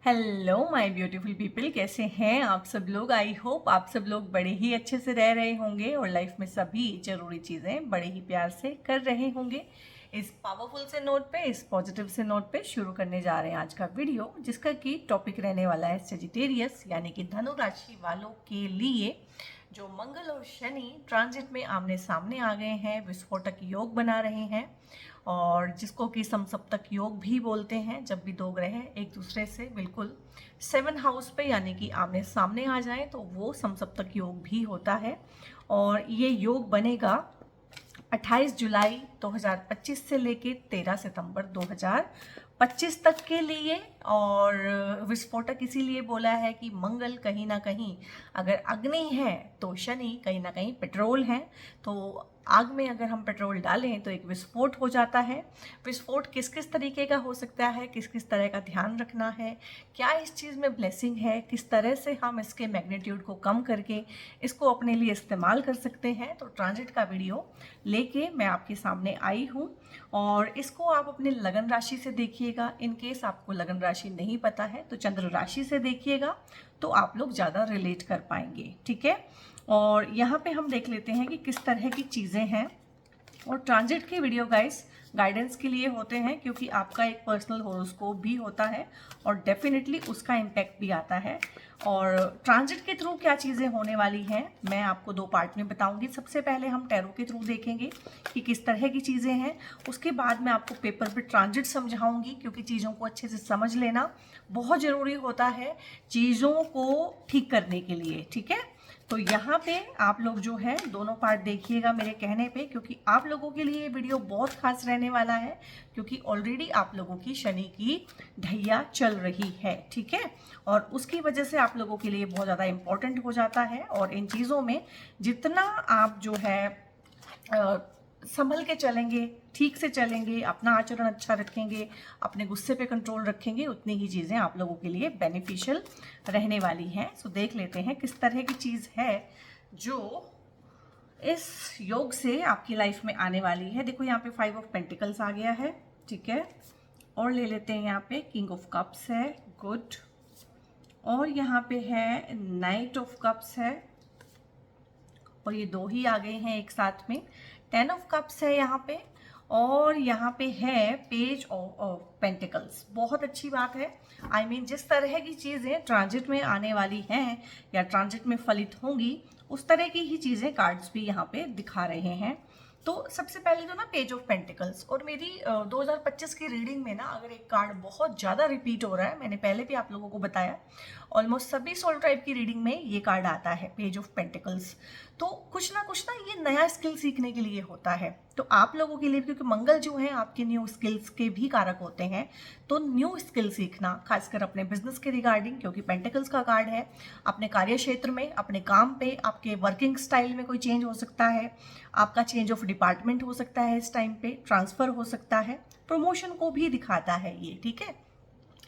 Hello my beautiful people, कैसे हैं आप सब लोग। आई होप आप सब लोग बड़े ही अच्छे से रह रहे होंगे और लाइफ में सभी ज़रूरी चीज़ें बड़े ही प्यार से कर रहे होंगे। इस पावरफुल से नोट पे, इस पॉजिटिव से नोट पे शुरू करने जा रहे हैं आज का वीडियो, जिसका कि टॉपिक रहने वाला है सेजिटेरियस यानी कि धनु राशि वालों के लिए जो मंगल और शनि ट्रांजिट में आमने सामने आ गए हैं, विस्फोटक योग बना रहे हैं और जिसको कि समसप्तक योग भी बोलते हैं। जब भी दो ग्रह एक दूसरे से बिल्कुल 7 हाउस पे यानी कि आमने सामने आ जाए तो वो समसप्तक योग भी होता है। और ये योग बनेगा 28 जुलाई 2025 से लेके 13 सितंबर 2025 तक के लिए। और विस्फोटक इसीलिए बोला है कि मंगल कहीं ना कहीं अगर अग्नि है तो शनि कहीं ना कहीं पेट्रोल है। तो आग में अगर हम पेट्रोल डालें तो एक विस्फोट हो जाता है। विस्फोट किस किस तरीके का हो सकता है, किस किस तरह का ध्यान रखना है, क्या इस चीज़ में ब्लेसिंग है, किस तरह से हम इसके मैग्नीट्यूड को कम करके इसको अपने लिए इस्तेमाल कर सकते हैं, तो ट्रांजिट का वीडियो लेके मैं आपके सामने आई हूँ। और इसको आप अपने लगन राशि से देखिएगा। इन केस आपको लगन राशि नहीं पता है तो चंद्र राशि से देखिएगा, तो आप लोग ज़्यादा रिलेट कर पाएंगे। ठीक है, और यहाँ पे हम देख लेते हैं कि किस तरह की चीज़ें हैं। और ट्रांजिट के वीडियो गाइस गाइडेंस के लिए होते हैं, क्योंकि आपका एक पर्सनल होरोस्कोप भी होता है और डेफिनेटली उसका इम्पैक्ट भी आता है। और ट्रांजिट के थ्रू क्या चीज़ें होने वाली हैं मैं आपको दो पार्ट में बताऊंगी। सबसे पहले हम टैरो के थ्रू देखेंगे कि किस तरह की चीज़ें हैं, उसके बाद मैं आपको पेपर पे ट्रांजिट समझाऊंगी, क्योंकि चीज़ों को अच्छे से समझ लेना बहुत ज़रूरी होता है चीज़ों को ठीक करने के लिए। ठीक है, तो यहाँ पे आप लोग जो है दोनों पार्ट देखिएगा मेरे कहने पे, क्योंकि आप लोगों के लिए ये वीडियो बहुत खास रहने वाला है, क्योंकि ऑलरेडी आप लोगों की शनि की ढैया चल रही है। ठीक है, और उसकी वजह से आप लोगों के लिए बहुत ज़्यादा इम्पोर्टेंट हो जाता है। और इन चीज़ों में जितना आप जो है संभल के चलेंगे, ठीक से चलेंगे, अपना आचरण अच्छा रखेंगे, अपने गुस्से पे कंट्रोल रखेंगे, उतनी ही चीज़ें आप लोगों के लिए बेनिफिशियल रहने वाली हैं। सो देख लेते हैं किस तरह की चीज़ है जो इस योग से आपकी लाइफ में आने वाली है। देखो यहाँ पे 5 ऑफ पेंटिकल्स आ गया है। ठीक है, और ले लेते हैं यहाँ पे किंग ऑफ कप्स है, गुड। और यहाँ पे है नाइट ऑफ कप्स है, और ये दो ही आ गए हैं एक साथ में। 10 ऑफ कप्स है यहाँ पे, और यहाँ पे है पेज ऑफ पेंटिकल्स। बहुत अच्छी बात है। आई मीन जिस तरह की चीज़ें ट्रांजिट में आने वाली हैं या ट्रांजिट में फलित होंगी, उस तरह की ही चीज़ें कार्ड्स भी यहाँ पे दिखा रहे हैं। तो सबसे पहले तो ना पेज ऑफ पेंटिकल्स, और मेरी 2025 की रीडिंग में ना अगर एक कार्ड बहुत ज़्यादा रिपीट हो रहा है, मैंने पहले भी आप लोगों को बताया, ऑलमोस्ट सभी सोल ट्राइब की रीडिंग में ये कार्ड आता है, पेज ऑफ पेंटिकल्स। तो कुछ ना ये नया स्किल सीखने के लिए होता है। तो आप लोगों के लिए, क्योंकि मंगल जो है आपके न्यू स्किल्स के भी कारक होते हैं, तो न्यू स्किल सीखना खासकर अपने बिजनेस के रिगार्डिंग, क्योंकि पेंटिकल्स का कार्ड है, अपने कार्य क्षेत्र में, अपने काम पे, आपके वर्किंग स्टाइल में कोई चेंज हो सकता है, आपका चेंज ऑफ डिपार्टमेंट हो सकता है, इस टाइम पे ट्रांसफर हो सकता है, प्रमोशन को भी दिखाता है ये। ठीक है,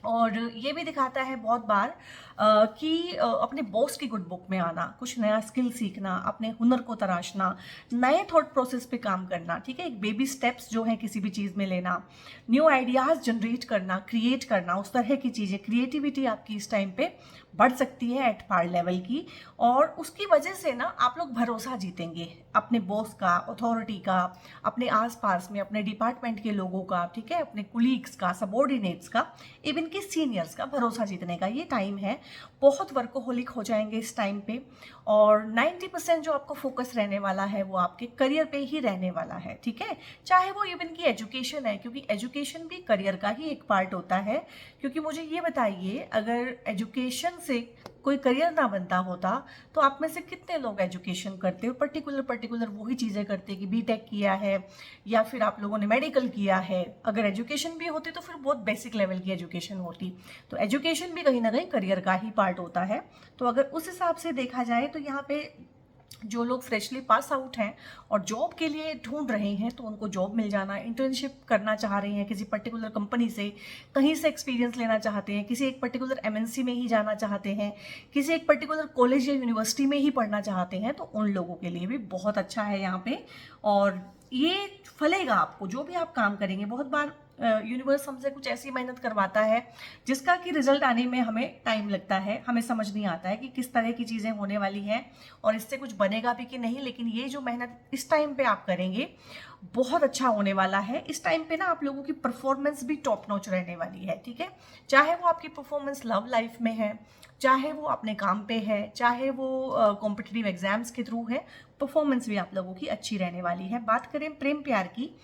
और ये भी दिखाता है बहुत बार कि अपने बॉस की गुड बुक में आना, कुछ नया स्किल सीखना, अपने हुनर को तराशना, नए थॉट प्रोसेस पे काम करना। ठीक है, एक बेबी स्टेप्स जो है किसी भी चीज़ में लेना, न्यू आइडियाज़ जनरेट करना, क्रिएट करना, उस तरह की चीज़ें, क्रिएटिविटी आपकी इस टाइम पे बढ़ सकती है एट पार लेवल की। और उसकी वजह से ना आप लोग भरोसा जीतेंगे अपने बॉस का, अथॉरिटी का, अपने आसपास में अपने डिपार्टमेंट के लोगों का, ठीक है, अपने कुलीग्स का, सबॉर्डिनेट्स का, इवन के सीनियर्स का भरोसा जीतने का ये टाइम है। बहुत वर्कोहोलिक हो जाएंगे इस टाइम पे, और 90% जो आपको फोकस रहने वाला है वो आपके करियर पे ही रहने वाला है। ठीक है, चाहे वो इवन की एजुकेशन है, क्योंकि एजुकेशन भी करियर का ही एक पार्ट होता है। क्योंकि मुझे ये बताइए, अगर एजुकेशन से कोई करियर ना बनता होता तो आप में से कितने लोग एजुकेशन करते हो, पर्टिकुलर वही चीज़ें करते कि बीटेक किया है या फिर आप लोगों ने मेडिकल किया है। अगर एजुकेशन भी होती तो फिर बहुत बेसिक लेवल की एजुकेशन होती। तो एजुकेशन भी कहीं ना कहीं करियर का ही पार्ट होता है। तो अगर उस हिसाब से देखा जाए तो यहाँ पे जो लोग फ्रेशली पास आउट हैं और जॉब के लिए ढूंढ रहे हैं, तो उनको जॉब मिल जाना, इंटर्नशिप करना चाह रहे हैं किसी पर्टिकुलर कंपनी से, कहीं से एक्सपीरियंस लेना चाहते हैं, किसी एक पर्टिकुलर एमएनसी में ही जाना चाहते हैं, किसी एक पर्टिकुलर कॉलेज या यूनिवर्सिटी में ही पढ़ना चाहते हैं, तो उन लोगों के लिए भी बहुत अच्छा है यहाँ पे। और ये फलेगा आपको, जो भी आप काम करेंगे। बहुत बार यूनिवर्स हमसे कुछ ऐसी मेहनत करवाता है जिसका कि रिजल्ट आने में हमें टाइम लगता है, हमें समझ नहीं आता है कि किस तरह की चीज़ें होने वाली हैं और इससे कुछ बनेगा भी कि नहीं। लेकिन ये जो मेहनत इस टाइम पे आप करेंगे बहुत अच्छा होने वाला है। इस टाइम पे ना आप लोगों की परफॉर्मेंस भी टॉप नॉच रहने वाली है, ठीक है। चाहे वो आपकी परफॉर्मेंस लव लाइफ में है, चाहे वो अपने काम पे है, चाहे वो कॉम्पिटिटिव एग्जाम्स के थ्रू है, परफॉर्मेंस भी आप लोगों की अच्छी रहने वाली है। बात करें प्रेम प्यार की,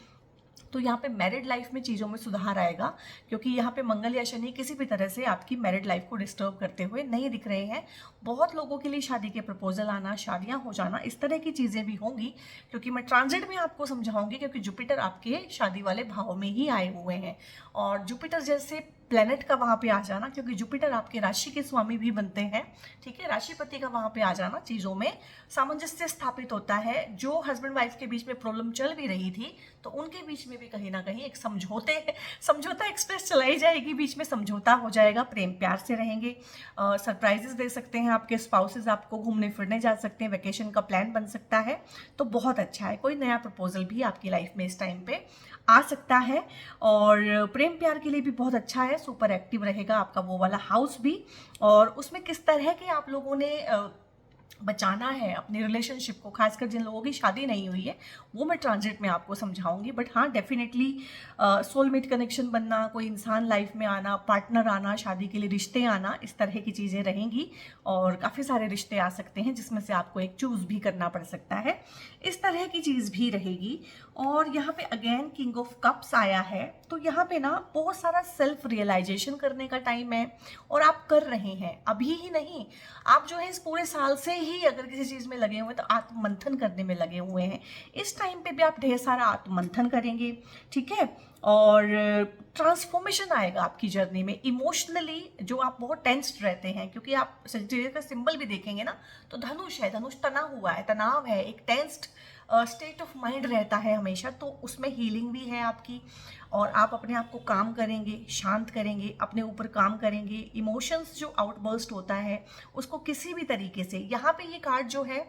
तो यहाँ पे मैरिड लाइफ में चीज़ों में सुधार आएगा, क्योंकि यहाँ पे मंगल या शनि किसी भी तरह से आपकी मैरिड लाइफ को डिस्टर्ब करते हुए नहीं दिख रहे हैं। बहुत लोगों के लिए शादी के प्रपोजल आना, शादियाँ हो जाना, इस तरह की चीज़ें भी होंगी, क्योंकि मैं ट्रांजिट में आपको समझाऊंगी, क्योंकि जुपिटर आपके शादी वाले भाव में ही आए हुए हैं। और जुपिटर जैसे प्लेनेट का वहाँ पे आ जाना, क्योंकि जुपिटर आपके राशि के स्वामी भी बनते हैं, ठीक है, राशिपति का वहाँ पे आ जाना चीज़ों में सामंजस्य स्थापित होता है। जो हस्बैंड वाइफ के बीच में प्रॉब्लम चल भी रही थी, तो उनके बीच में भी कहीं ना कहीं एक समझौता एक्सप्रेस चलाई जाएगी, बीच में समझौता हो जाएगा, प्रेम प्यार से रहेंगे। सरप्राइजेस दे सकते हैं आपके स्पाउसेस, आपको घूमने फिरने जा सकते हैं, वेकेशन का प्लान बन सकता है, तो बहुत अच्छा है। कोई नया प्रपोजल भी आपकी लाइफ में इस टाइम पे आ सकता है। और प्रेम प्यार के लिए भी बहुत अच्छा है, सुपर एक्टिव रहेगा आपका वो वाला हाउस भी। और उसमें किस तरह के आप लोगों ने बचाना है अपने रिलेशनशिप को, खासकर जिन लोगों की शादी नहीं हुई है, वो मैं ट्रांजिट में आपको समझाऊंगी। बट हाँ, डेफिनेटली सोलमेट कनेक्शन बनना, कोई इंसान लाइफ में आना, पार्टनर आना, शादी के लिए रिश्ते आना, इस तरह की चीज़ें रहेंगी। और काफ़ी सारे रिश्ते आ सकते हैं जिसमें से आपको एक चूज़ भी करना पड़ सकता है, इस तरह की चीज़ भी रहेगी। और यहाँ पे अगेन किंग ऑफ कप्स आया है, तो यहाँ पे ना बहुत सारा सेल्फ रियलाइजेशन करने का टाइम है, और आप कर रहे हैं। अभी ही नहीं, आप जो है इस पूरे साल से ही अगर किसी चीज़ में लगे हुए हैं तो आत्ममंथन करने में लगे हुए हैं। इस टाइम पे भी आप ढेर सारा आत्ममंथन करेंगे, ठीक है। और ट्रांसफॉर्मेशन आएगा आपकी जर्नी में। इमोशनली जो आप बहुत टेंस्ड रहते हैं, क्योंकि आप सजिटेरियस का सिंबल भी देखेंगे ना, तो धनुष है, धनुष तना हुआ है, तनाव है, एक टेंस्ड स्टेट ऑफ माइंड रहता है हमेशा, तो उसमें हीलिंग भी है आपकी। और आप अपने आप को काम करेंगे, शांत करेंगे, अपने ऊपर काम करेंगे। इमोशंस जो आउटबर्स्ट होता है उसको किसी भी तरीके से, यहाँ पे ये कार्ड जो है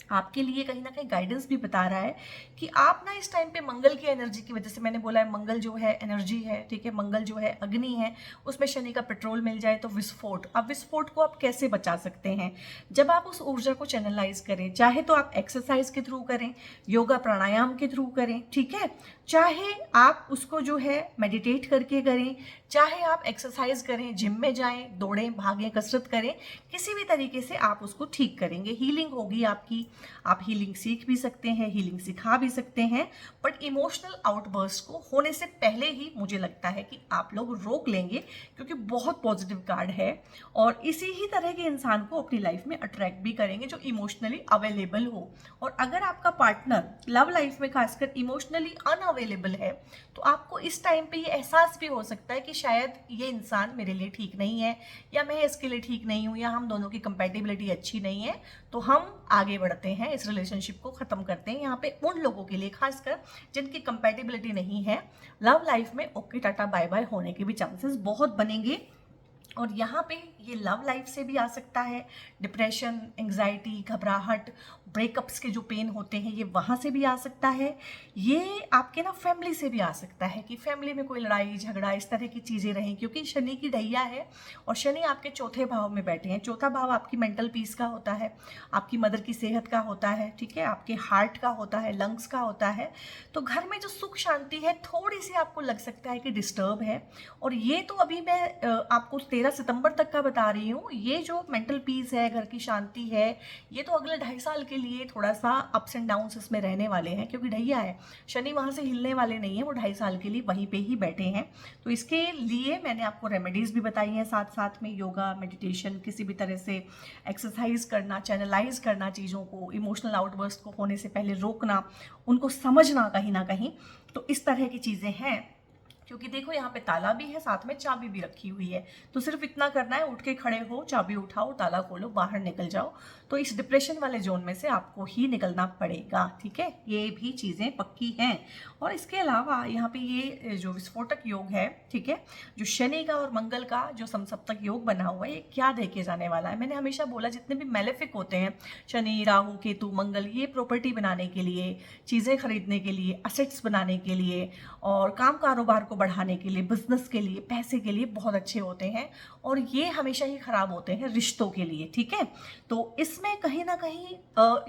आपके लिए कहीं ना कहीं गाइडेंस भी बता रहा है कि आप ना इस टाइम पे मंगल की एनर्जी की वजह से, मैंने बोला है मंगल जो है एनर्जी है, ठीक है, मंगल जो है अग्नि है, उसमें शनि का पेट्रोल मिल जाए तो विस्फोट। अब विस्फोट को आप कैसे बचा सकते हैं? जब आप उस ऊर्जा को चैनलाइज करें, चाहे तो आप एक्सरसाइज के थ्रू करें, योगा प्राणायाम के थ्रू करें, ठीक है, चाहे आप उसको जो है मेडिटेट करके करें, चाहे आप एक्सरसाइज करें, जिम में जाएं, दौड़ें, भागें, कसरत करें, किसी भी तरीके से आप उसको ठीक करेंगे, हीलिंग होगी आपकी। आप हीलिंग सीख भी सकते हैं, हीलिंग सिखा भी सकते हैं, बट इमोशनल आउटबर्स्ट को होने से पहले ही मुझे लगता है कि आप लोग रोक लेंगे, क्योंकि बहुत पॉजिटिव कार्ड है। और इसी ही तरह के इंसान को अपनी लाइफ में अट्रैक्ट भी करेंगे जो इमोशनली अवेलेबल हो। और अगर आपका पार्टनर लव लाइफ में खासकर इमोशनली अनअवेलेबल है, तो आपको इस टाइम पे ये एहसास भी हो सकता है कि शायद ये इंसान मेरे लिए ठीक नहीं है, या मैं इसके लिए ठीक नहीं हूँ, या हम दोनों की कंपैटिबिलिटी अच्छी नहीं है, तो हम आगे बढ़ते हैं, इस रिलेशनशिप को ख़त्म करते हैं। यहाँ पे उन लोगों के लिए खासकर जिनकी कंपैटिबिलिटी नहीं है लव लाइफ में, ओके टाटा बाय बाय होने के भी चांसेस बहुत बनेंगे। और यहाँ पे ये लव लाइफ से भी आ सकता है, डिप्रेशन, एंग्जाइटी, घबराहट, ब्रेकअप्स के जो पेन होते हैं ये वहाँ से भी आ सकता है। ये आपके ना फैमिली से भी आ सकता है कि फैमिली में कोई लड़ाई झगड़ा, इस तरह की चीज़ें रहें, क्योंकि शनि की ढैया है और शनि आपके चौथे भाव में बैठे हैं। चौथा भाव आपकी मेंटल पीस का होता है, आपकी मदर की सेहत का होता है, ठीक है, आपके हार्ट का होता है, लंग्स का होता है। तो घर में जो सुख शांति है थोड़ी सी आपको लग सकता है कि डिस्टर्ब है। और ये तो अभी मैं आपको 13 सितंबर तक का बता रही हूँ। ये जो मेंटल पीस है, घर की शांति है, ये तो अगले 2.5 साल के लिए थोड़ा सा अप्स एंड डाउन्स इसमें रहने वाले हैं, क्योंकि ढैया है, शनि वहाँ से हिलने वाले नहीं है, वो 2.5 साल के लिए वहीं पे ही बैठे हैं। तो इसके लिए मैंने आपको रेमेडीज़ भी बताई हैं, साथ साथ में योगा, मेडिटेशन, किसी भी तरह से एक्सरसाइज करना, चैनलाइज करना चीज़ों को, इमोशनल आउटबर्स्ट को होने से पहले रोकना, उनको समझना कहीं ना कहीं। तो इस तरह की चीज़ें हैं। क्योंकि देखो यहाँ पे ताला भी है, साथ में चाबी भी रखी हुई है, तो सिर्फ इतना करना है, उठ के खड़े हो, चाबी उठाओ, ताला खोलो, बाहर निकल जाओ। तो इस डिप्रेशन वाले जोन में से आपको ही निकलना पड़ेगा, ठीक है, ये भी चीज़ें पक्की हैं। और इसके अलावा यहाँ पे ये जो विस्फोटक योग है, ठीक है, जो शनि का और मंगल का जो समसप्तक योग बना हुआ है, ये क्या देके जाने वाला है? मैंने हमेशा बोला जितने भी मेलेफिक होते हैं, शनि, राहु, केतु, मंगल, ये प्रॉपर्टी बनाने के लिए, चीज़ें खरीदने के लिए, असेट्स बनाने के लिए और काम कारोबार को बढ़ाने के लिए, बिजनेस के लिए, पैसे के लिए बहुत अच्छे होते हैं, और ये हमेशा ही खराब होते हैं रिश्तों के लिए, ठीक है। तो इसमें कहीं ना कहीं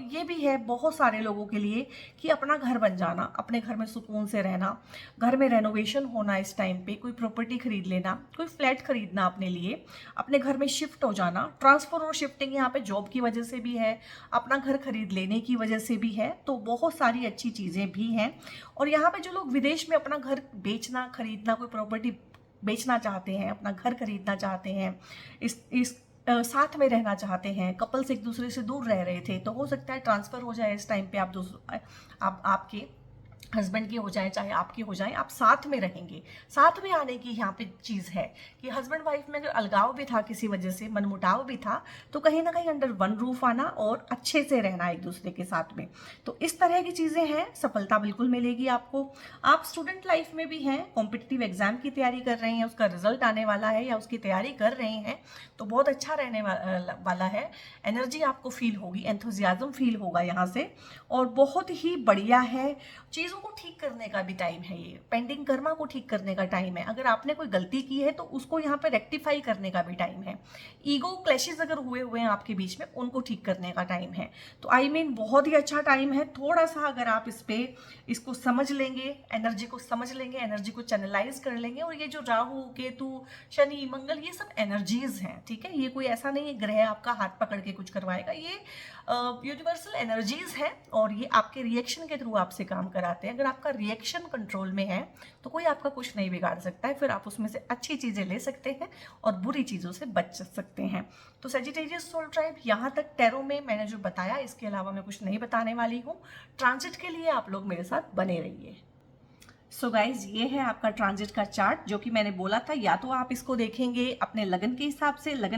ये भी है बहुत सारे लोगों के लिए कि अपना घर बन जाना, अपने घर में सुकून से रहना, घर में रेनोवेशन होना, इस टाइम पे कोई प्रॉपर्टी खरीद लेना, कोई फ्लैट खरीदना अपने लिए, अपने घर में शिफ्ट हो जाना, ट्रांसफर और शिफ्टिंग यहाँ पे जॉब की वजह से भी है, अपना घर खरीद लेने की वजह से भी है, तो बहुत सारी अच्छी चीज़ें भी हैं। और यहाँ पे जो लोग विदेश में अपना घर बेचना, खरीदना, कोई प्रॉपर्टी बेचना चाहते हैं, अपना घर खरीदना चाहते हैं, इस साथ में रहना चाहते हैं, कपल्स एक दूसरे से दूर रह रहे थे, तो हो सकता है ट्रांसफ़र हो जाए इस टाइम पे, आप आपके हस्बैंड की हो जाए चाहे आपकी हो जाए, आप साथ में रहेंगे। साथ में आने की यहाँ पे चीज़ है कि हस्बैंड वाइफ में अगर अलगाव भी था, किसी वजह से मनमुटाव भी था, तो कहीं ना कहीं अंडर वन रूफ आना और अच्छे से रहना एक दूसरे के साथ में। तो इस तरह की चीज़ें हैं, सफलता बिल्कुल मिलेगी आपको। आप स्टूडेंट लाइफ में भी हैं, कॉम्पिटिटिव एग्जाम की तैयारी कर रहे हैं, उसका रिजल्ट आने वाला है या उसकी तैयारी कर रहे हैं, तो बहुत अच्छा रहने वाला है। एनर्जी आपको फील होगी, एंथुजियाज्म फील होगा यहाँ से, और बहुत ही बढ़िया है। चीज़ों को ठीक करने का भी टाइम है, ये पेंडिंग कर्मा को ठीक करने का टाइम है। अगर आपने कोई गलती की है तो उसको यहाँ पे रेक्टिफाई करने का भी टाइम है। ईगो क्लैशेस अगर हुए हैं आपके बीच में, उनको ठीक करने का टाइम है। तो बहुत ही अच्छा टाइम है। थोड़ा सा अगर आप इसको समझ लेंगे, एनर्जी को समझ लेंगे, एनर्जी को चैनलाइज कर लेंगे, और ये जो राहु, केतु, शनि, मंगल, ये सब एनर्जीज हैं, ठीक है। ये कोई ऐसा नहीं है ग्रह आपका हाथ पकड़ के कुछ करवाएगा, ये यूनिवर्सल एनर्जीज है, और ये आपके रिएक्शन के थ्रू आपसे काम कराते हैं। अगर आपका रिएक्शन कंट्रोल में है तो कोई आपका कुछ नहीं बिगाड़ सकता है, फिर आप उसमें से अच्छी चीज़ें ले सकते हैं और बुरी चीज़ों से बच सकते हैं। तो सजिटेरियस सोल ट्राइब, यहाँ तक टैरो में मैंने जो बताया, इसके अलावा मैं कुछ नहीं बताने वाली हूँ। ट्रांजिट के लिए आप लोग मेरे साथ बने रहिए। सो गाइज, ये है आपका ट्रांजिट का चार्ट, जो कि मैंने बोला था, या तो आप इसको देखेंगे अपने लगन के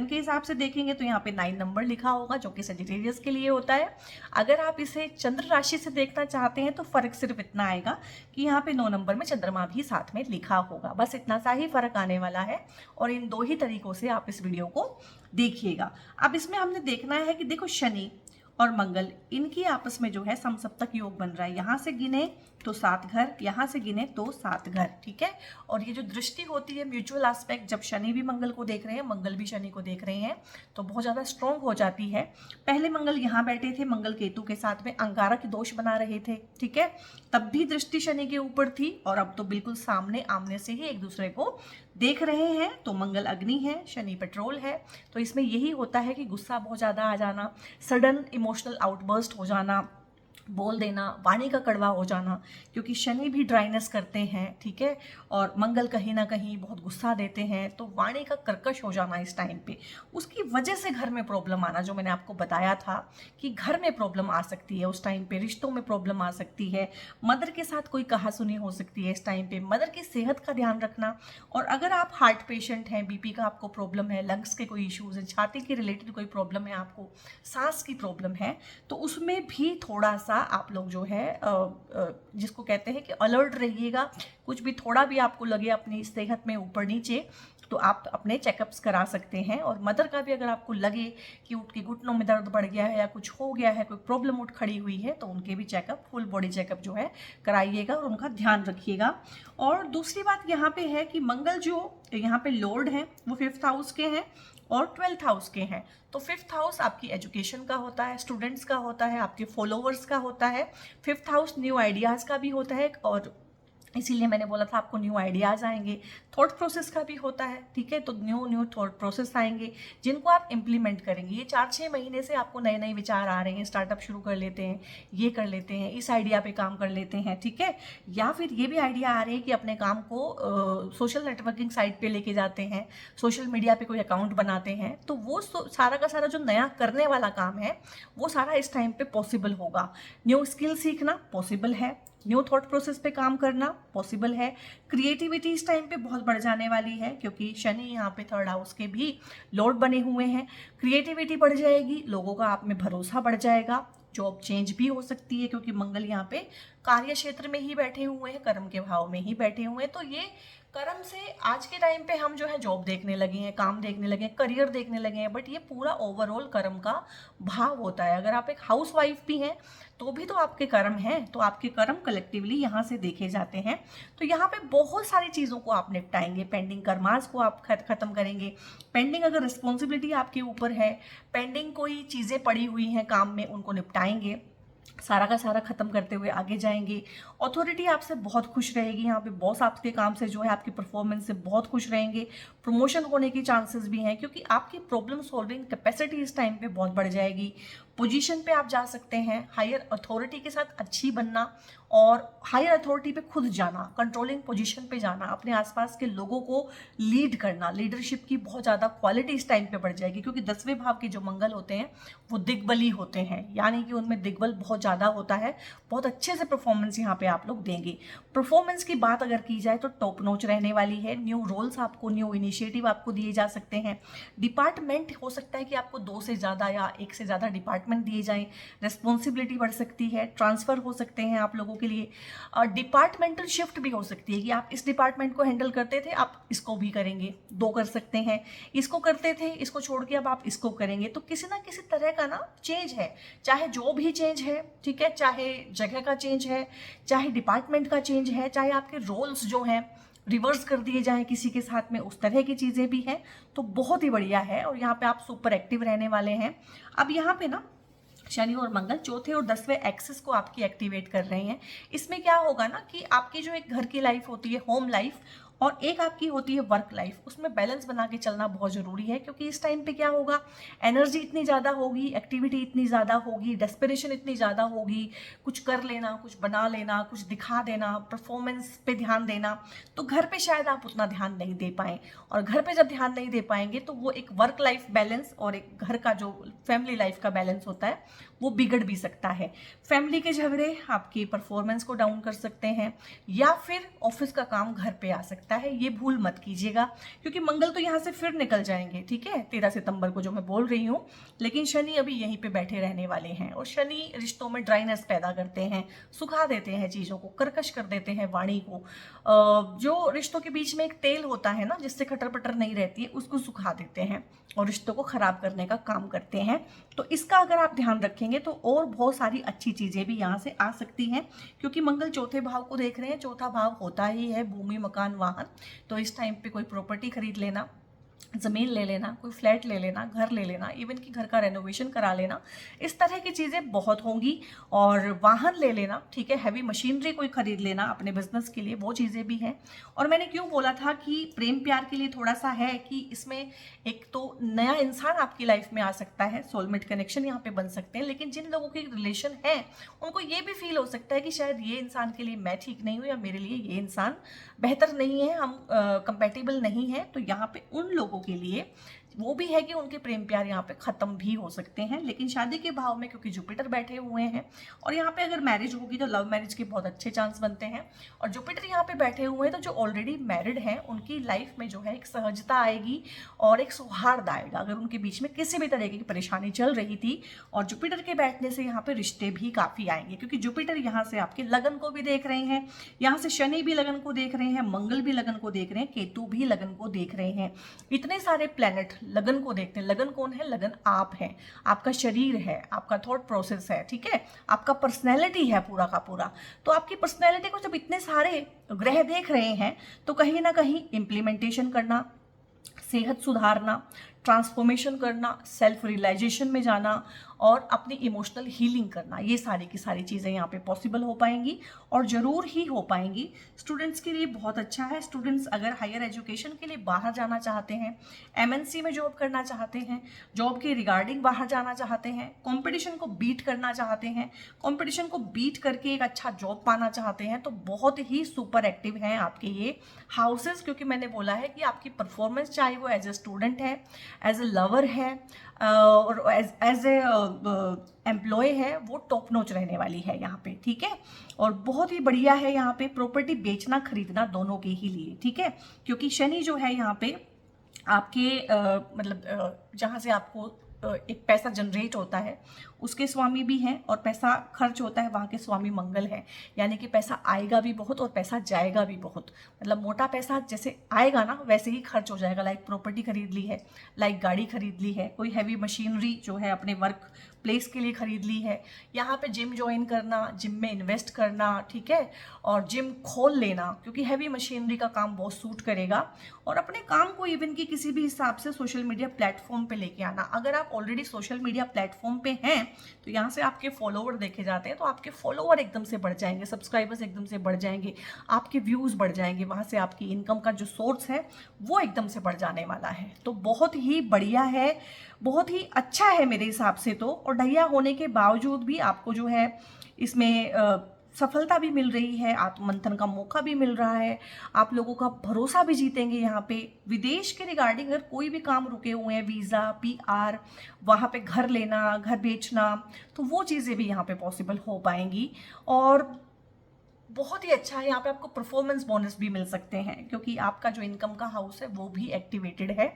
हिसाब से देखेंगे तो यहाँ पे 9 नंबर लिखा होगा, जो कि सजिटेरियस के लिए होता है। अगर आप इसे चंद्र राशि से देखना चाहते हैं तो फर्क सिर्फ इतना आएगा कि यहाँ पे 9 नंबर में चंद्रमा भी साथ में लिखा होगा, बस इतना सा ही फर्क आने वाला है। और इन 2 ही तरीकों से आप इस वीडियो को देखिएगा। अब इसमें हमने देखना है कि देखो, शनि और मंगल, इनकी आपस में जो है समसप्तक योग बन रहा है। यहाँ से गिने तो 7 घर, यहाँ से गिने तो 7 घर, ठीक है। और ये जो दृष्टि होती है, म्यूचुअल एस्पेक्ट, जब शनि भी मंगल को देख रहे हैं, मंगल भी शनि को देख रहे हैं, तो बहुत ज़्यादा स्ट्रॉन्ग हो जाती है। पहले मंगल यहाँ बैठे थे, मंगल केतु के साथ में अंगारक दोष बना रहे थे, ठीक है, तब भी दृष्टि शनि के ऊपर थी, और अब तो बिल्कुल सामने आमने से ही एक दूसरे को देख रहे हैं। तो मंगल अग्नि है, शनि पेट्रोल है, तो इसमें यही होता है कि गुस्सा बहुत ज़्यादा आ जाना, सडन इमोशनल आउटबर्स्ट हो जाना, बोल देना, वाणी का कड़वा हो जाना, क्योंकि शनि भी ड्राइनेस करते हैं, ठीक है, और मंगल कहीं ना कहीं बहुत गुस्सा देते हैं, तो वाणी का कर्कश हो जाना इस टाइम पे, उसकी वजह से घर में प्रॉब्लम आना, जो मैंने आपको बताया था कि घर में प्रॉब्लम आ सकती है उस टाइम पे, रिश्तों में प्रॉब्लम आ सकती है, मदर के साथ कोई कहासुनी हो सकती है इस टाइम पे, मदर की सेहत का ध्यान रखना। और अगर आप हार्ट पेशेंट हैं, बीपी का आपको प्रॉब्लम है, लंग्स के कोई इश्यूज हैं, छाती के रिलेटेड कोई प्रॉब्लम है आपको, सांस की प्रॉब्लम है, तो उसमें भी थोड़ा सा आप लोग जो है जिसको कहते हैं कि अलर्ट रहिएगा। कुछ भी थोड़ा भी आपको लगे अपनी सेहत में ऊपर नीचे, तो आप अपने चेकअप्स करा सकते हैं। और मदर का भी अगर आपको लगे कि उनके घुटनों में दर्द बढ़ गया है या कुछ हो गया है, कोई प्रॉब्लम उठ खड़ी हुई है, तो उनके भी चेकअप, फुल बॉडी चेकअप जो है कराइएगा और उनका ध्यान रखिएगा। और दूसरी बात यहाँ पे है कि मंगल जो यहाँ पे लॉर्ड हैं, वो 5th हाउस के हैं और 12th हाउस के हैं। तो 5th हाउस आपकी एजुकेशन का होता है, स्टूडेंट्स का होता है, आपके फॉलोवर्स का होता है। 5th हाउस न्यू आइडियाज़ का भी होता है, और इसीलिए मैंने बोला था आपको न्यू आइडियाज़ आएंगे। थॉट प्रोसेस का भी होता है, ठीक है, तो न्यू थॉट प्रोसेस आएंगे जिनको आप इम्प्लीमेंट करेंगे। ये 4-6 महीने से आपको नए नए विचार आ रहे हैं, स्टार्टअप शुरू कर लेते हैं, ये कर लेते हैं, इस आइडिया पे काम कर लेते हैं, ठीक है। या फिर ये भी आइडिया आ रहे हैं कि अपने काम को सोशल नेटवर्किंग साइट पे लेके जाते हैं, सोशल मीडिया पे कोई अकाउंट बनाते हैं, तो वो सारा का सारा जो नया करने वाला काम है, वो सारा इस टाइम पे पॉसिबल होगा। न्यू स्किल सीखना पॉसिबल है, न्यू थॉट प्रोसेस पे काम करना पॉसिबल है। क्रिएटिविटी इस टाइम पे बहुत बढ़ जाने वाली है, क्योंकि शनि यहाँ पे 3rd हाउस के भी लॉर्ड बने हुए हैं। क्रिएटिविटी बढ़ जाएगी, लोगों का आप में भरोसा बढ़ जाएगा, जॉब चेंज भी हो सकती है, क्योंकि मंगल यहाँ पे कार्य क्षेत्र में ही बैठे हुए हैं, कर्म के भाव में ही बैठे हुए हैं, तो ये कर्म से आज के टाइम पे हम जो है जॉब देखने लगे हैं, काम देखने लगे हैं, करियर देखने लगे हैं, बट ये पूरा ओवरऑल कर्म का भाव होता है। अगर आप एक हाउस वाइफ भी हैं तो भी तो आपके कर्म हैं, तो आपके कर्म कलेक्टिवली यहाँ से देखे जाते हैं। तो यहाँ पे बहुत सारी चीज़ों को आप निपटाएंगे, पेंडिंग कर्मास को आप खत्म करेंगे, पेंडिंग अगर रिस्पॉन्सिबिलिटी आपके ऊपर है, पेंडिंग कोई चीज़ें पड़ी हुई हैं काम में, उनको निपटाएंगे, सारा का सारा खत्म करते हुए आगे जाएंगे। अथॉरिटी आपसे बहुत खुश रहेगी, यहाँ पे बॉस आपके काम से जो है, आपकी परफॉर्मेंस से बहुत खुश रहेंगे। प्रमोशन होने की चांसेस भी हैं क्योंकि आपकी प्रॉब्लम सॉल्विंग कैपेसिटी इस टाइम पे बहुत बढ़ जाएगी। पोजीशन पे आप जा सकते हैं, हायर अथॉरिटी के साथ अच्छी बनना और हायर अथॉरिटी पे खुद जाना, कंट्रोलिंग पोजीशन पे जाना, अपने आसपास के लोगों को लीड करना, लीडरशिप की बहुत ज़्यादा क्वालिटी इस टाइम पे बढ़ जाएगी क्योंकि 10वें भाव के जो मंगल होते हैं वो दिग्बली होते हैं, यानी कि उनमें दिग्बल बहुत ज़्यादा होता है। बहुत अच्छे से परफॉर्मेंस यहाँ पे आप लोग देंगे। परफॉर्मेंस की बात अगर की जाए तो टॉप नॉच रहने वाली है। न्यू रोल्स आपको, न्यू इनिशिएटिव आपको दिए जा सकते हैं। डिपार्टमेंट हो सकता है कि आपको 2 से ज़्यादा या 1 से ज़्यादा डिपार्टमेंट दिए जाएं, रिस्पॉन्सिबिलिटी बढ़ सकती है, ट्रांसफ़र हो सकते हैं आप लोगों के लिए। डिपार्टमेंटल शिफ्ट भी हो सकती है कि आप इस डिपार्टमेंट को हैंडल करते थे, आप इसको भी करेंगे, 2 कर सकते हैं। इसको करते थे, इसको छोड़ के अब आप इसको करेंगे। तो किसी ना किसी तरह का ना चेंज है, चाहे जॉब ही चेंज है, ठीक है, चाहे जगह का चेंज है, चाहे डिपार्टमेंट का चेंज है, चाहे आपके रोल्स जो हैं रिवर्स कर दिए जाएं किसी के साथ में, उस तरह की चीज़ें भी हैं। तो बहुत ही बढ़िया है और यहाँ पे आप सुपर एक्टिव रहने वाले हैं। अब यहाँ पे ना शनि और मंगल चौथे और 10वें एक्सिस को आपकी एक्टिवेट कर रहे हैं। इसमें क्या होगा ना कि आपकी जो एक घर की लाइफ होती है, होम लाइफ, और एक आपकी होती है वर्क लाइफ, उसमें बैलेंस बना के चलना बहुत ज़रूरी है क्योंकि इस टाइम पे क्या होगा, एनर्जी इतनी ज़्यादा होगी, एक्टिविटी इतनी ज़्यादा होगी, डेस्पिरेशन इतनी ज़्यादा होगी, कुछ कर लेना, कुछ बना लेना, कुछ दिखा देना, परफॉर्मेंस पे ध्यान देना, तो घर पे शायद आप उतना ध्यान नहीं दे पाएँ। और घर पे जब ध्यान नहीं दे पाएंगे तो वो एक वर्क लाइफ बैलेंस और एक घर का जो फैमिली लाइफ का बैलेंस होता है वो बिगड़ भी सकता है। फैमिली के झगड़े आपकी परफॉर्मेंस को डाउन कर सकते हैं या फिर ऑफिस का काम घर पे आ सकता है, ये भूल मत कीजिएगा क्योंकि मंगल तो यहाँ से फिर निकल जाएंगे, ठीक है, 13 सितंबर को जो मैं बोल रही हूँ, लेकिन शनि अभी यहीं पे बैठे रहने वाले हैं। और शनि रिश्तों में ड्राइनेस पैदा करते हैं, सुखा देते हैं चीज़ों को, कर्कश कर देते हैं वाणी को। जो रिश्तों के बीच में एक तेल होता है ना जिससे खटर पटर नहीं रहती है, उसको सुखा देते हैं और रिश्तों को खराब करने का काम करते हैं। तो इसका अगर आप ध्यान रखेंगे तो और बहुत सारी अच्छी चीज़ें भी यहाँ से आ सकती हैं क्योंकि मंगल चौथे भाव को देख रहे हैं। चौथा भाव होता ही है भूमि, मकान, वाहन। तो इस टाइम पे कोई प्रॉपर्टी खरीद लेना, ज़मीन ले लेना, कोई फ्लैट ले लेना, घर ले लेना, इवन कि घर का रेनोवेशन करा लेना, इस तरह की चीज़ें बहुत होंगी। और वाहन ले लेना, ठीक है, हैवी मशीनरी कोई खरीद लेना अपने बिजनेस के लिए, वो चीज़ें भी हैं। और मैंने क्यों बोला था कि प्रेम प्यार के लिए थोड़ा सा है कि इसमें एक तो नया इंसान आपकी लाइफ में आ सकता है, सोलमेट कनेक्शन यहाँ पे बन सकते हैं, लेकिन जिन लोगों के रिलेशन है उनको ये भी फील हो सकता है कि शायद ये इंसान के लिए मैं ठीक नहीं हूँ या मेरे लिए ये इंसान बेहतर नहीं है, हम कंपेटिबल नहीं है। तो यहाँ पे उन लोगों के लिए वो भी है कि उनके प्रेम प्यार यहाँ पे ख़त्म भी हो सकते हैं। लेकिन शादी के भाव में क्योंकि जुपिटर बैठे हुए हैं और यहाँ पे अगर मैरिज होगी तो लव मैरिज के बहुत अच्छे चांस बनते हैं। और जुपिटर यहाँ पे बैठे हुए हैं तो जो ऑलरेडी मैरिड हैं उनकी लाइफ में जो है एक सहजता आएगी और एक सौहार्द आएगा। अगर उनके बीच में किसी भी तरह की परेशानी चल रही थी, और जुपिटर के बैठने से यहाँ पे रिश्ते भी काफ़ी आएंगे क्योंकि जुपिटर यहाँ से आपके लगन को भी देख रहे हैं, यहाँ से शनि भी लगन को देख रहे हैं, मंगल भी लगन को देख रहे हैं, केतु भी लगन को देख रहे हैं। इतने सारे प्लैनेट लगन को देखते हैं। लगन कौन है? लगन आप हैं, आपका शरीर है, आपका थॉट प्रोसेस है, ठीक है, आपका पर्सनैलिटी है पूरा का पूरा। तो आपकी पर्सनैलिटी को जब इतने सारे ग्रह देख रहे हैं तो कहीं ना कहीं इम्प्लीमेंटेशन करना, सेहत सुधारना, ट्रांसफॉर्मेशन करना, सेल्फ रियलाइजेशन में जाना और अपनी इमोशनल हीलिंग करना, ये सारी की सारी चीज़ें यहाँ पे पॉसिबल हो पाएंगी और ज़रूर ही हो पाएंगी। स्टूडेंट्स के लिए बहुत अच्छा है। स्टूडेंट्स अगर हायर एजुकेशन के लिए बाहर जाना चाहते हैं, एमएनसी में जॉब करना चाहते हैं, जॉब के रिगार्डिंग बाहर जाना चाहते हैं, कंपटीशन को बीट करना चाहते हैं, कंपटीशन को बीट करके एक अच्छा जॉब पाना चाहते हैं, तो बहुत ही सुपर एक्टिव हैं आपके ये हाउसेस। क्योंकि मैंने बोला है कि आपकी परफॉर्मेंस चाहे वो एज ए स्टूडेंट है, एज ए लवर है और एज ए एम्प्लॉय है, वो टॉप नॉच रहने वाली है यहाँ पे, ठीक है। और बहुत ही बढ़िया है यहाँ पे प्रॉपर्टी बेचना खरीदना दोनों के ही लिए, ठीक है, क्योंकि शनि जो है यहाँ पे आपके मतलब जहाँ से आपको एक पैसा जनरेट होता है उसके स्वामी भी हैं, और पैसा खर्च होता है वहाँ के स्वामी मंगल हैं। यानी कि पैसा आएगा भी बहुत और पैसा जाएगा भी बहुत। मतलब मोटा पैसा जैसे आएगा ना वैसे ही खर्च हो जाएगा। लाइक प्रॉपर्टी खरीद ली है, लाइक गाड़ी खरीद ली है, कोई हैवी मशीनरी जो है अपने वर्क प्लेस के लिए खरीद ली है, यहाँ पे जिम ज्वाइन करना, जिम में इन्वेस्ट करना, ठीक है, और जिम खोल लेना, क्योंकि हैवी मशीनरी का काम बहुत सूट करेगा। और अपने काम को इवन की किसी भी हिसाब से सोशल मीडिया प्लेटफॉर्म पे लेके आना। अगर आप ऑलरेडी सोशल मीडिया प्लेटफॉर्म पे हैं तो यहाँ से आपके फॉलोवर देखे जाते हैं, तो आपके फॉलोवर एकदम से बढ़ जाएंगे, सब्सक्राइबर्स एकदम से बढ़ जाएंगे, आपके व्यूज़ बढ़ जाएंगे, वहाँ से आपकी इनकम का जो सोर्स है वो एकदम से बढ़ जाने वाला है। तो बहुत ही बढ़िया है, बहुत ही अच्छा है मेरे हिसाब से तो। और ढैया होने के बावजूद भी आपको जो है इसमें सफलता भी मिल रही है, आत्ममंथन का मौका भी मिल रहा है, आप लोगों का भरोसा भी जीतेंगे यहाँ पे। विदेश के रिगार्डिंग अगर कोई भी काम रुके हुए हैं, वीज़ा, PR, वहाँ पे घर लेना, घर बेचना, तो वो चीज़ें भी यहाँ पे पॉसिबल हो पाएंगी। और बहुत ही अच्छा है, यहाँ पे आपको परफॉर्मेंस बोनस भी मिल सकते हैं, क्योंकि आपका जो इनकम का हाउस है वो भी एक्टिवेटेड है।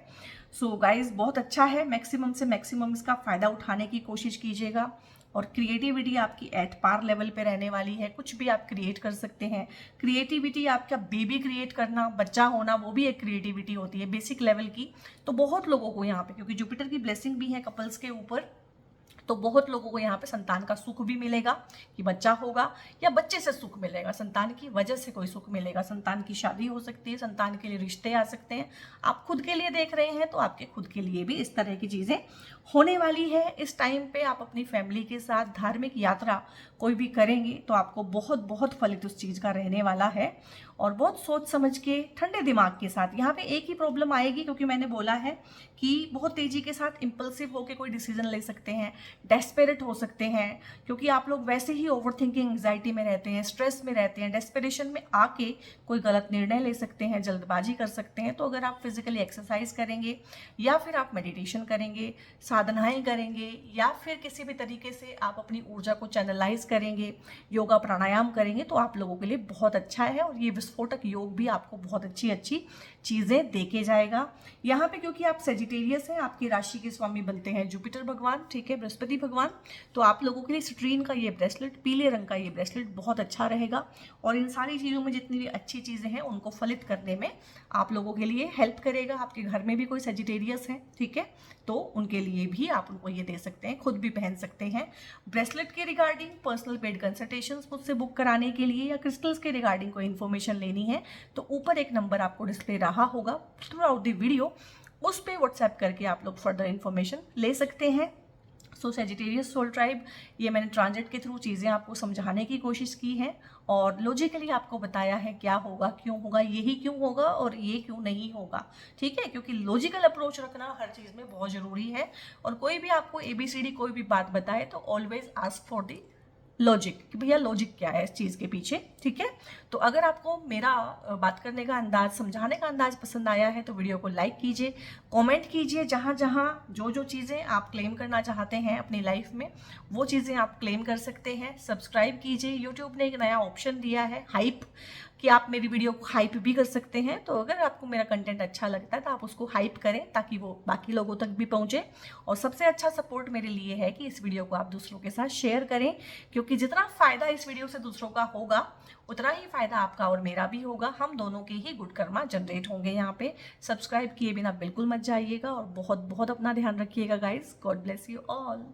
सो गाइज बहुत अच्छा है, मैक्सिमम से मैक्सिमम इसका फ़ायदा उठाने की कोशिश कीजिएगा। और क्रिएटिविटी आपकी एट पार लेवल पे रहने वाली है, कुछ भी आप क्रिएट कर सकते हैं। क्रिएटिविटी आपका बेबी क्रिएट करना, बच्चा होना, वो भी एक क्रिएटिविटी होती है बेसिक लेवल की। तो बहुत लोगों को यहाँ पे, क्योंकि जुपिटर की ब्लेसिंग भी है कपल्स के ऊपर, तो बहुत लोगों को यहाँ पे संतान का सुख भी मिलेगा कि बच्चा होगा, या बच्चे से सुख मिलेगा, संतान की वजह से कोई सुख मिलेगा, संतान की शादी हो सकती है, संतान के लिए रिश्ते आ सकते हैं। आप खुद के लिए देख रहे हैं तो आपके खुद के लिए भी इस तरह की चीज़ें होने वाली है। इस टाइम पे आप अपनी फैमिली के साथ धार्मिक यात्रा कोई भी करेंगे तो आपको बहुत बहुत फलित उस चीज़ का रहने वाला है। और बहुत सोच समझ के ठंडे दिमाग के साथ। यहाँ पे एक ही प्रॉब्लम आएगी, क्योंकि मैंने बोला है कि बहुत तेज़ी के साथ इम्पल्सिव होकर कोई डिसीजन ले सकते हैं, डेस्पेरेट हो सकते हैं, क्योंकि आप लोग वैसे ही ओवरथिंकिंग, एंग्जाइटी में रहते हैं, स्ट्रेस में रहते हैं, डेस्परेशन में आके कोई गलत निर्णय ले सकते हैं, जल्दबाजी कर सकते हैं। तो अगर आप फिजिकली एक्सरसाइज करेंगे, या फिर आप मेडिटेशन करेंगे, साधनाएं करेंगे, या फिर किसी भी तरीके से आप अपनी ऊर्जा को चैनलाइज करेंगे, योगा प्राणायाम करेंगे, तो आप लोगों के लिए बहुत अच्छा है। और ये विस्फोटक योग भी आपको बहुत अच्छी अच्छी चीज़ें देके जाएगा। यहाँ पे क्योंकि आप सेजिटेरियस हैं, आपकी राशि के स्वामी बनते हैं जुपिटर भगवान, ठीक है, बृहस्पति भगवान, तो आप लोगों के लिए सिट्रीन का ये ब्रेसलेट, पीले रंग का ये ब्रेसलेट बहुत अच्छा रहेगा। और इन सारी चीज़ों में जितनी भी अच्छी चीज़ें हैं उनको फलित करने में आप लोगों के लिए हेल्प करेगा। आपके घर में भी कोई सेजिटेरियस है, ठीक है, तो उनके लिए भी आप उनको ये दे सकते हैं, खुद भी पहन सकते हैं। ब्रेसलेट के रिगार्डिंग पर्सनल पेड कंसल्टेशंस मुझसे बुक कराने के लिए, या क्रिस्टल्स के रिगार्डिंग कोई इन्फॉर्मेशन लेनी है, तो ऊपर एक नंबर आपको डिस्प्ले रहा होगा थ्रू आउट द वीडियो, उस पर व्हाट्सएप करके आप लोग फर्दर इन्फॉर्मेशन ले सकते हैं। सो सेजिटेरियस सोल ट्राइब, ये मैंने ट्रांजिट के थ्रू चीज़ें आपको समझाने की कोशिश की है, और लॉजिकली आपको बताया है क्या होगा, क्यों होगा, यही क्यों होगा और ये क्यों नहीं होगा, ठीक है, क्योंकि लॉजिकल अप्रोच रखना हर चीज़ में बहुत ज़रूरी है। और कोई भी आपको ABCD कोई भी बात बताए तो always ask for the logic, कि भैया लॉजिक क्या है इस चीज़ के पीछे, ठीक है। तो अगर आपको मेरा बात करने का अंदाज, समझाने का अंदाज पसंद आया है तो वीडियो को लाइक कीजिए, कमेंट कीजिए, जहाँ जहाँ जो जो चीज़ें आप क्लेम करना चाहते हैं अपनी लाइफ में वो चीज़ें आप क्लेम कर सकते हैं। सब्सक्राइब कीजिए, यूट्यूब ने एक नया ऑप्शन दिया है हाइप, कि आप मेरी वीडियो को हाइप भी कर सकते हैं। तो अगर आपको मेरा कंटेंट अच्छा लगता है तो आप उसको हाइप करें, ताकि वो बाकी लोगों तक भी पहुंचे। और सबसे अच्छा सपोर्ट मेरे लिए है कि इस वीडियो को आप दूसरों के साथ शेयर करें, क्योंकि जितना फ़ायदा इस वीडियो से दूसरों का होगा उतना ही फ़ायदा आपका और मेरा भी होगा, हम दोनों के ही गुड कर्मा जनरेट होंगे। यहाँ पे सब्सक्राइब किए बिना बिल्कुल मत जाइएगा, और बहुत बहुत अपना ध्यान रखिएगा guys. God bless you all.